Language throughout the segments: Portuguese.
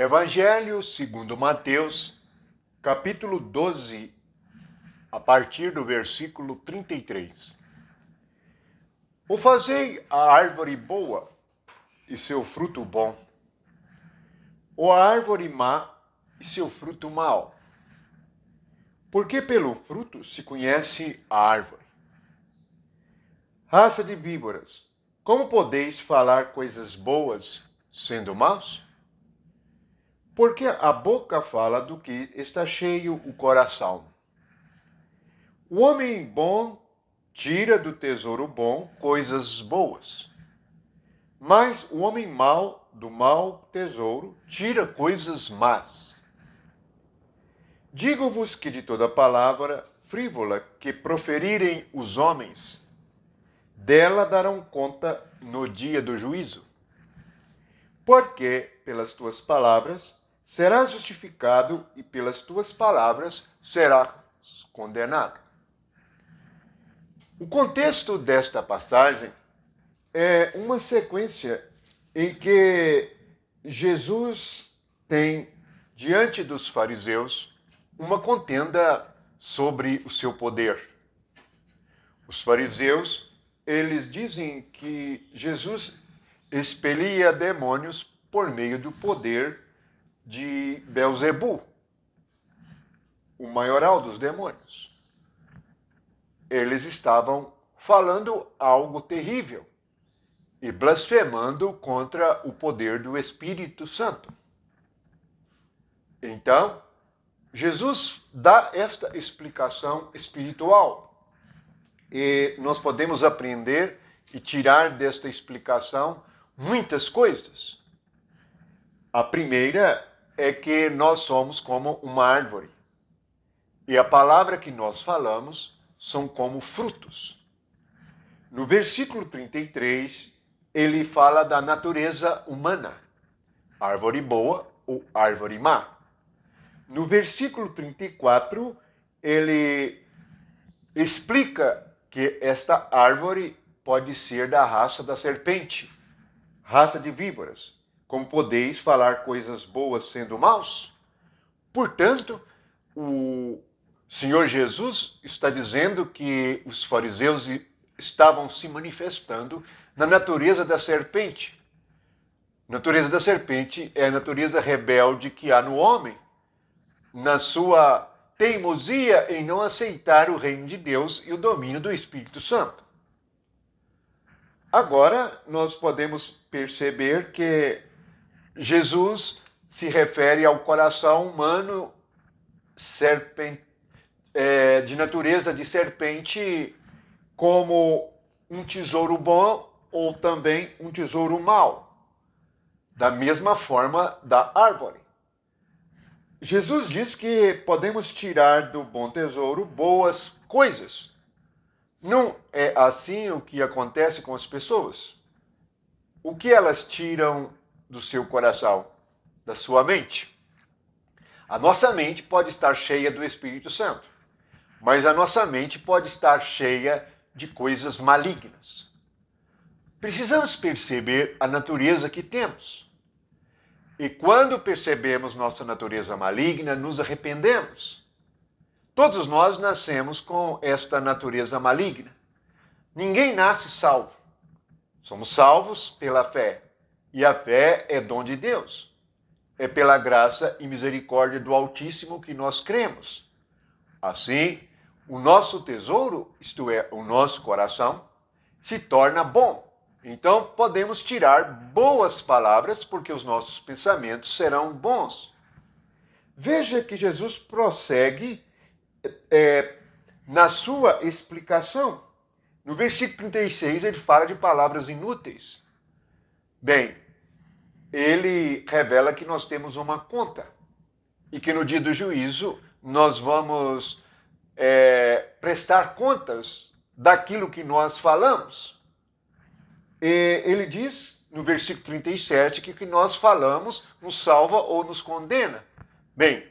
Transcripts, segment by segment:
Evangelho segundo Mateus, capítulo 12, a partir do versículo 33. O fazei a árvore boa e seu fruto bom, ou a árvore má e seu fruto mau. Porque pelo fruto se conhece a árvore. Raça de víboras, como podeis falar coisas boas sendo maus? Porque a boca fala do que está cheio o coração. O homem bom tira do tesouro bom coisas boas, mas o homem mau do mau tesouro tira coisas más. Digo-vos que de toda palavra frívola que proferirem os homens, dela darão conta no dia do juízo. Porque pelas tuas palavras serás justificado e pelas tuas palavras serás condenado. O contexto desta passagem é uma sequência em que Jesus tem, diante dos fariseus, uma contenda sobre o seu poder. Os fariseus, eles dizem que Jesus expelia demônios por meio do poder de Belzebu, o maioral dos demônios. Eles estavam falando algo terrível e blasfemando contra o poder do Espírito Santo. Então, Jesus dá esta explicação espiritual e nós podemos aprender e tirar desta explicação muitas coisas. A primeira é que nós somos como uma árvore e a palavra que nós falamos são como frutos. No versículo 33, ele fala da natureza humana, árvore boa ou árvore má. No versículo 34, ele explica que esta árvore pode ser da raça da serpente, raça de víboras. Como podeis falar coisas boas sendo maus? Portanto, o Senhor Jesus está dizendo que os fariseus estavam se manifestando na natureza da serpente. A natureza da serpente é a natureza rebelde que há no homem, na sua teimosia em não aceitar o reino de Deus e o domínio do Espírito Santo. Agora, nós podemos perceber que Jesus se refere ao coração humano de natureza de serpente como um tesouro bom ou também um tesouro mau, da mesma forma da árvore. Jesus diz que podemos tirar do bom tesouro boas coisas. Não é assim o que acontece com as pessoas? O que elas tiram do seu coração, da sua mente? A nossa mente pode estar cheia do Espírito Santo, mas a nossa mente pode estar cheia de coisas malignas. Precisamos perceber a natureza que temos. E quando percebemos nossa natureza maligna, nos arrependemos. Todos nós nascemos com esta natureza maligna. Ninguém nasce salvo. Somos salvos pela fé. E a fé é dom de Deus. É pela graça e misericórdia do Altíssimo que nós cremos. Assim, o nosso tesouro, isto é, o nosso coração, se torna bom. Então, podemos tirar boas palavras, porque os nossos pensamentos serão bons. Veja que Jesus prossegue na sua explicação. No versículo 36, ele fala de palavras inúteis. Bem, ele revela que nós temos uma conta e que no dia do juízo nós vamos prestar contas daquilo que nós falamos. E ele diz, no versículo 37, que o que nós falamos nos salva ou nos condena. Bem,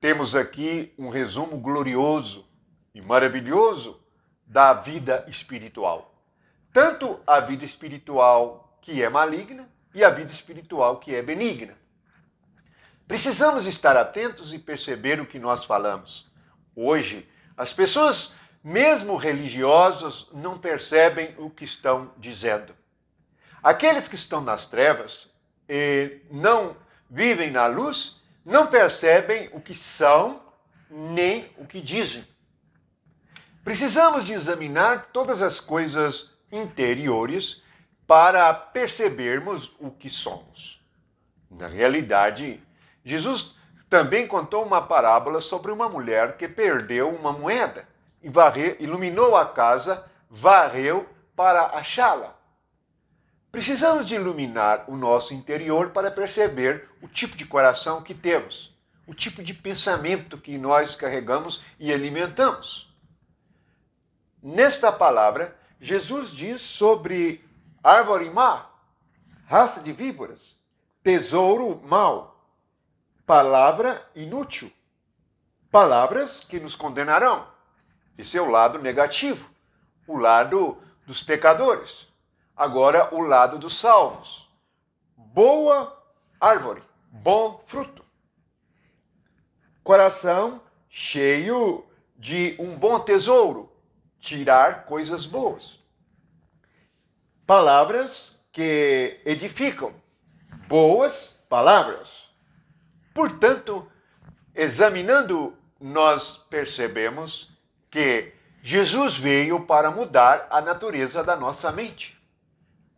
temos aqui um resumo glorioso e maravilhoso da vida espiritual. Tanto a vida espiritual que é maligna e a vida espiritual que é benigna. Precisamos estar atentos e perceber o que nós falamos. Hoje, as pessoas, mesmo religiosas, não percebem o que estão dizendo. Aqueles que estão nas trevas e não vivem na luz, não percebem o que são nem o que dizem. Precisamos de examinar todas as coisas interiores para percebermos o que somos. Na realidade, Jesus também contou uma parábola sobre uma mulher que perdeu uma moeda e iluminou a casa, varreu para achá-la. Precisamos de iluminar o nosso interior para perceber o tipo de coração que temos, o tipo de pensamento que nós carregamos e alimentamos. Nesta palavra, Jesus diz sobre árvore má, raça de víboras, tesouro mau, palavra inútil, palavras que nos condenarão. Esse é o lado negativo, o lado dos pecadores. Agora, o lado dos salvos. Boa árvore, bom fruto. Coração cheio de um bom tesouro, tirar coisas boas. Palavras que edificam, boas palavras. Portanto, examinando, nós percebemos que Jesus veio para mudar a natureza da nossa mente,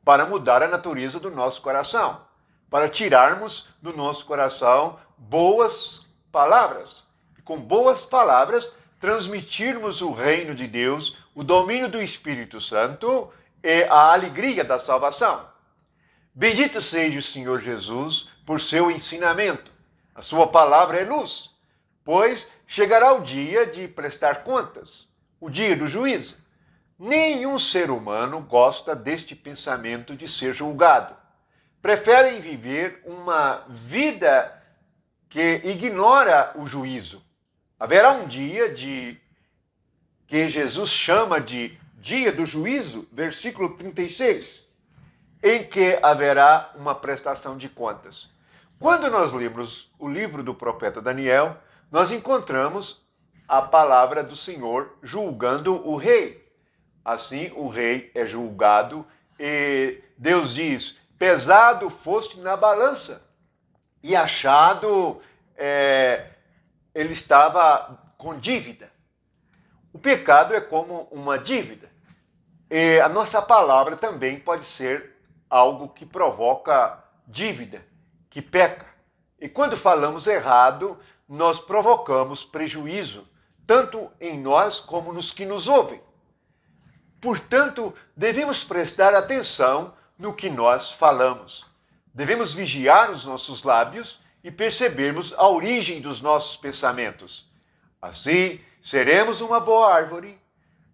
para mudar a natureza do nosso coração, para tirarmos do nosso coração boas palavras. E com boas palavras, transmitirmos o reino de Deus, o domínio do Espírito Santo e a alegria da salvação. Bendito seja o Senhor Jesus por seu ensinamento. A sua palavra é luz, pois chegará o dia de prestar contas, o dia do juízo. Nenhum ser humano gosta deste pensamento de ser julgado. Preferem viver uma vida que ignora o juízo. Haverá um dia que Jesus chama de dia do juízo, versículo 36, em que haverá uma prestação de contas. Quando nós lemos o livro do profeta Daniel, nós encontramos a palavra do Senhor julgando o rei. Assim, o rei é julgado e Deus diz, pesado foste na balança e achado, ele estava com dívida. O pecado é como uma dívida. E a nossa palavra também pode ser algo que provoca dívida, que peca. E quando falamos errado, nós provocamos prejuízo, tanto em nós como nos que nos ouvem. Portanto, devemos prestar atenção no que nós falamos. Devemos vigiar os nossos lábios e percebermos a origem dos nossos pensamentos. Assim, seremos uma boa árvore,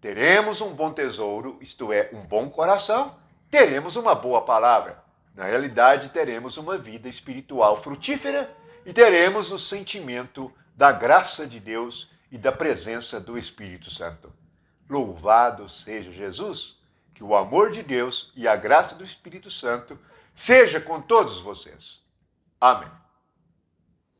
teremos um bom tesouro, isto é, um bom coração, teremos uma boa palavra. Na realidade, teremos uma vida espiritual frutífera e teremos o sentimento da graça de Deus e da presença do Espírito Santo. Louvado seja Jesus, que o amor de Deus e a graça do Espírito Santo seja com todos vocês. Amém.